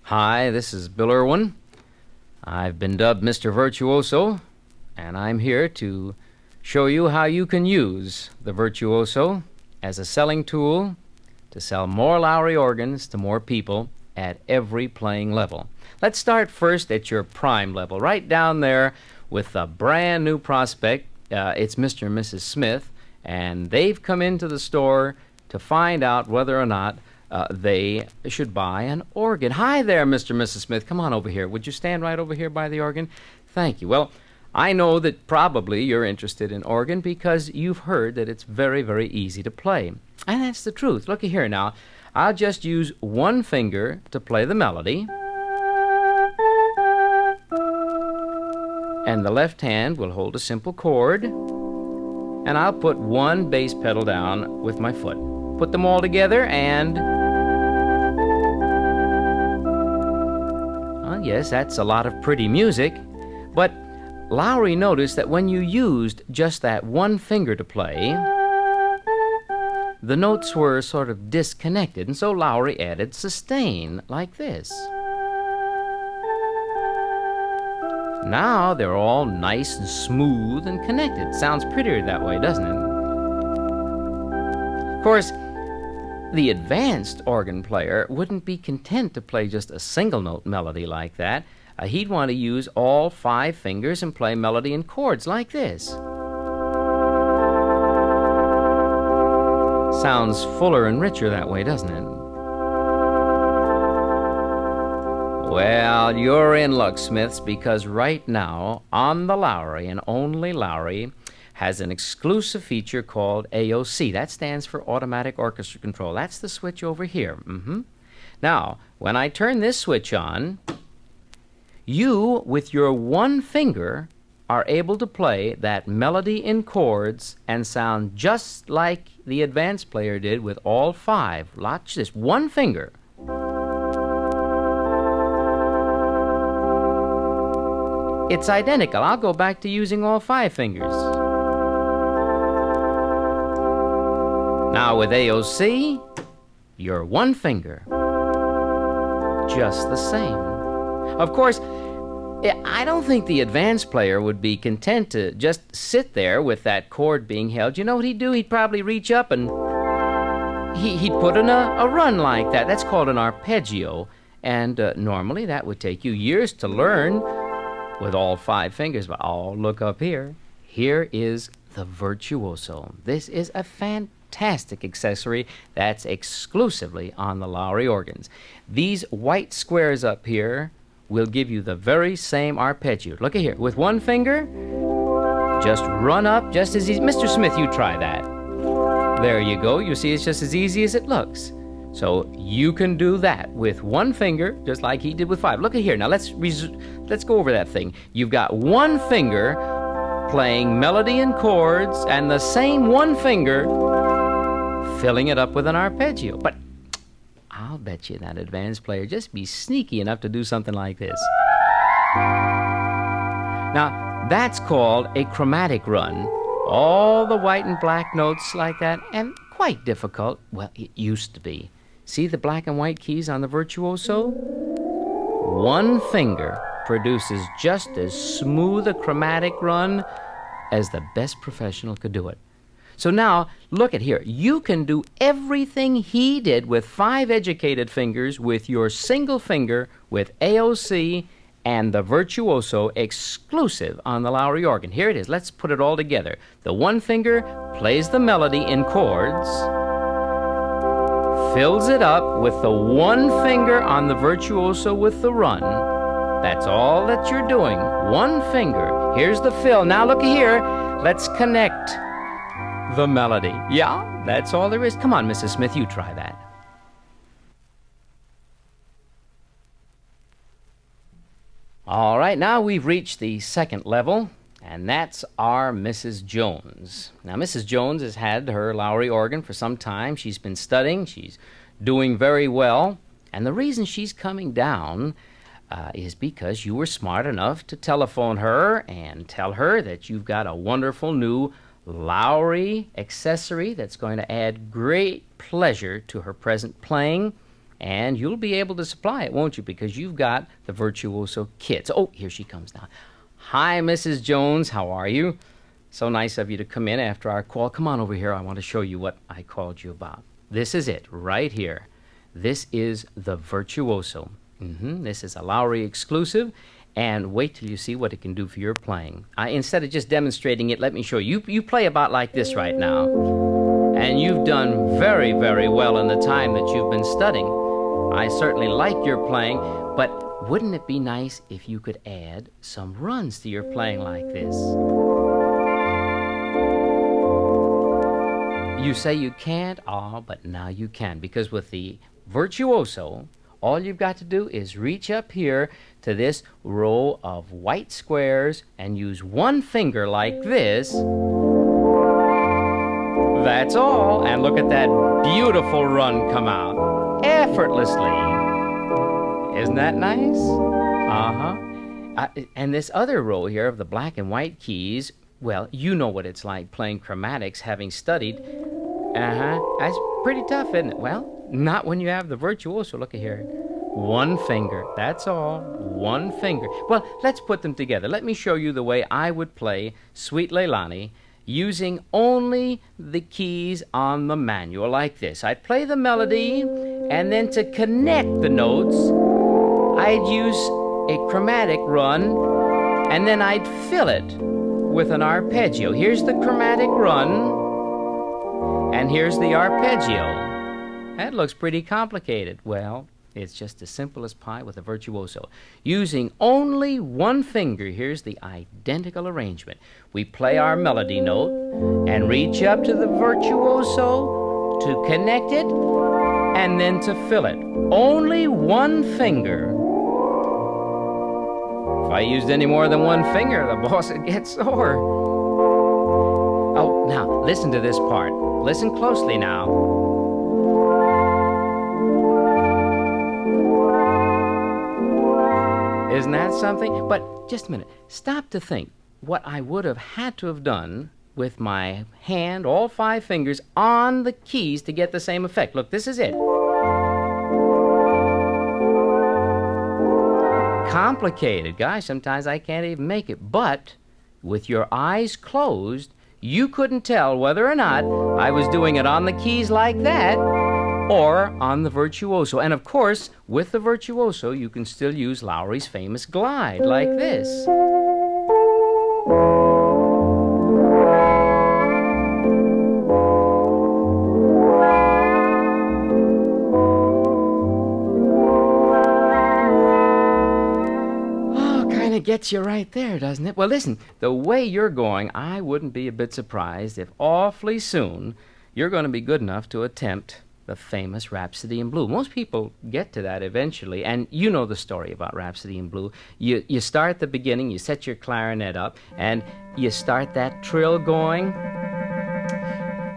Hi, this is Bill Irwin. I've been dubbed Mr. Virtuoso, and I'm here to show you how you can use the Virtuoso as a selling tool to sell more Lowrey organs to more people at every playing level. Let's start first at your prime level, right down there with a brand new prospect. It's Mr. and Mrs. Smith, and they've come into the store to find out whether or not they should buy an organ. Hi there, Mr. and Mrs. Smith. Come on over here. Would you stand right over here by the organ? Thank you. Well, I know that probably you're interested in organ because you've heard that it's very, very easy to play. And that's the truth. Looky here now. I'll just use one finger to play the melody. And the left hand will hold a simple chord. And I'll put one bass pedal down with my foot. Put them all together and... yes, that's a lot of pretty music, but Lowrey noticed that when you used just that one finger to play, the notes were sort of disconnected, and so Lowrey added sustain, like this. Now they're all nice and smooth and connected. Sounds prettier that way, doesn't it? Of course, the advanced organ player wouldn't be content to play just a single note melody like that. He'd want to use all 5 fingers and play melody and chords like this. Sounds fuller and richer that way, doesn't it? Well, you're in luck, Smiths, because right now, on the Lowrey, and only Lowrey, has an exclusive feature called AOC. That stands for Automatic Orchestra Control. That's the switch over here. Now, when I turn this switch on, you, with your one finger, are able to play that melody in chords and sound just like the advanced player did with all 5. Watch this. One finger. It's identical. I'll go back to using all 5 fingers. Now with AOC, your one finger. Just the same. Of course, I don't think the advanced player would be content to just sit there with that chord being held. You know what he'd do? He'd probably reach up and he'd put in a run like that. That's called an arpeggio. And normally that would take you years to learn with all 5 fingers. But oh, look up here. Here is the Virtuoso. This is a fantastic accessory that's exclusively on the Lowrey organs. These white squares up here will give you the very same arpeggio. Look at here. With one finger, just run up just as easy. Mr. Smith, you try that. There you go. You see, it's just as easy as it looks. So you can do that with one finger, just like he did with 5. Look at here. Now let's go over that thing. You've got one finger playing melody and chords, and the same one finger filling it up with an arpeggio. But I'll bet you that advanced player just be sneaky enough to do something like this. Now, that's called a chromatic run. All the white and black notes like that, and quite difficult. Well, it used to be. See the black and white keys on the Virtuoso? One finger produces just as smooth a chromatic run as the best professional could do it. So now, look at here. You can do everything he did with 5 educated fingers with your single finger with AOC and the Virtuoso exclusive on the Lowrey organ. Here it is. Let's put it all together. The one finger plays the melody in chords, fills it up with the one finger on the Virtuoso with the run. That's all that you're doing. One finger. Here's the fill. Now look here. Let's connect the melody. Yeah, that's all there is. Come on, Mrs. Smith, you try that. All right, now we've reached the second level, and that's our Mrs. Jones. Now, Mrs. Jones has had her Lowrey organ for some time. She's been studying. She's doing very well. And the reason she's coming down is because you were smart enough to telephone her and tell her that you've got a wonderful new Lowrey accessory that's going to add great pleasure to her present playing And you'll be able to supply it, won't you? Because you've got the Virtuoso kits. Oh, here she comes now. Hi, Mrs. Jones. How are you? So nice of you to come in after our call. Come on over here. I want to show you what I called you about. This is it right here. This is the Virtuoso. This is a Lowrey exclusive. And wait till you see what it can do for your playing. Instead of just demonstrating it, let me show you. You play about like this right now. And you've done very, very well in the time that you've been studying. I certainly like your playing, but wouldn't it be nice if you could add some runs to your playing like this? You say you can't? But now you can, because with the Virtuoso, all you've got to do is reach up here to this row of white squares and use one finger like this. That's all. And look at that beautiful run come out effortlessly. Isn't that nice? And this other row here of the black and white keys, well, you know what it's like playing chromatics, having studied. That's pretty tough, isn't it? Well, not when you have the Virtuoso. Look at here. One finger. That's all. One finger. Well, let's put them together. Let me show you the way I would play Sweet Leilani using only the keys on the manual like this. I'd play the melody, and then to connect the notes, I'd use a chromatic run, and then I'd fill it with an arpeggio. Here's the chromatic run, and here's the arpeggio. That looks pretty complicated. Well, it's just as simple as pie with a Virtuoso. Using only one finger, here's the identical arrangement. We play our melody note and reach up to the Virtuoso to connect it and then to fill it. Only one finger. If I used any more than one finger, the boss would get sore. Oh, now, listen to this part. Listen closely now. Isn't that something? But just a minute. Stop to think what I would have had to have done with my hand, all 5 fingers, on the keys to get the same effect. Look, this is it. Complicated. Gosh, sometimes I can't even make it. But with your eyes closed, you couldn't tell whether or not I was doing it on the keys like that or on the Virtuoso. And of course, with the Virtuoso, you can still use Lowrey's famous glide like this. Oh, kind of gets you right there, doesn't it? Well, listen, the way you're going, I wouldn't be a bit surprised if awfully soon you're going to be good enough to attempt the famous Rhapsody in Blue. Most people get to that eventually, and you know the story about Rhapsody in Blue. You start at the beginning, you set your clarinet up, and you start that trill going,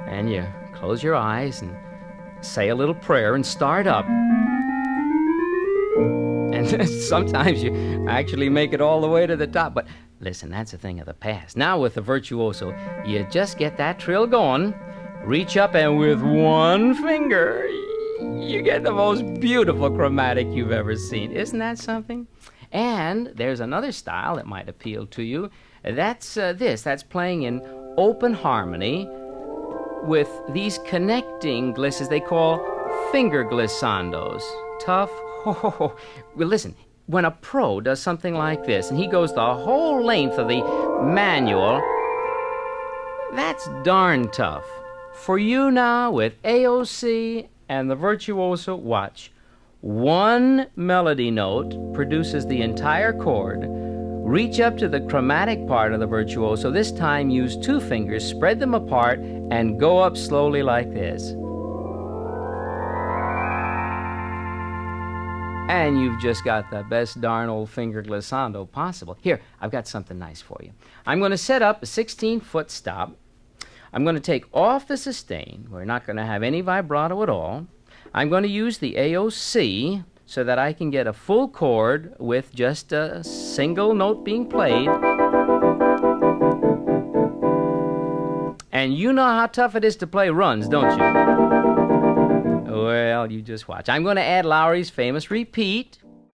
and you close your eyes and say a little prayer and start up. And sometimes you actually make it all the way to the top, but listen, that's a thing of the past. Now with the Virtuoso, you just get that trill going, reach up, and with one finger, you get the most beautiful chromatic you've ever seen. Isn't that something? And there's another style that might appeal to you. That's that's playing in open harmony with these connecting glisses they call finger glissandos. Tough. Well, listen, when a pro does something like this, and he goes the whole length of the manual, that's darn tough. For you now, with AOC and the Virtuoso, watch. One melody note produces the entire chord. Reach up to the chromatic part of the Virtuoso. This time use 2 fingers, spread them apart, and go up slowly like this. And you've just got the best darn old finger glissando possible. Here, I've got something nice for you. I'm going to set up a 16-foot stop. I'm going to take off the sustain. We're not going to have any vibrato at all. I'm going to use the AOC so that I can get a full chord with just a single note being played. And you know how tough it is to play runs, don't you? Well, you just watch. I'm going to add Lowrey's famous repeat.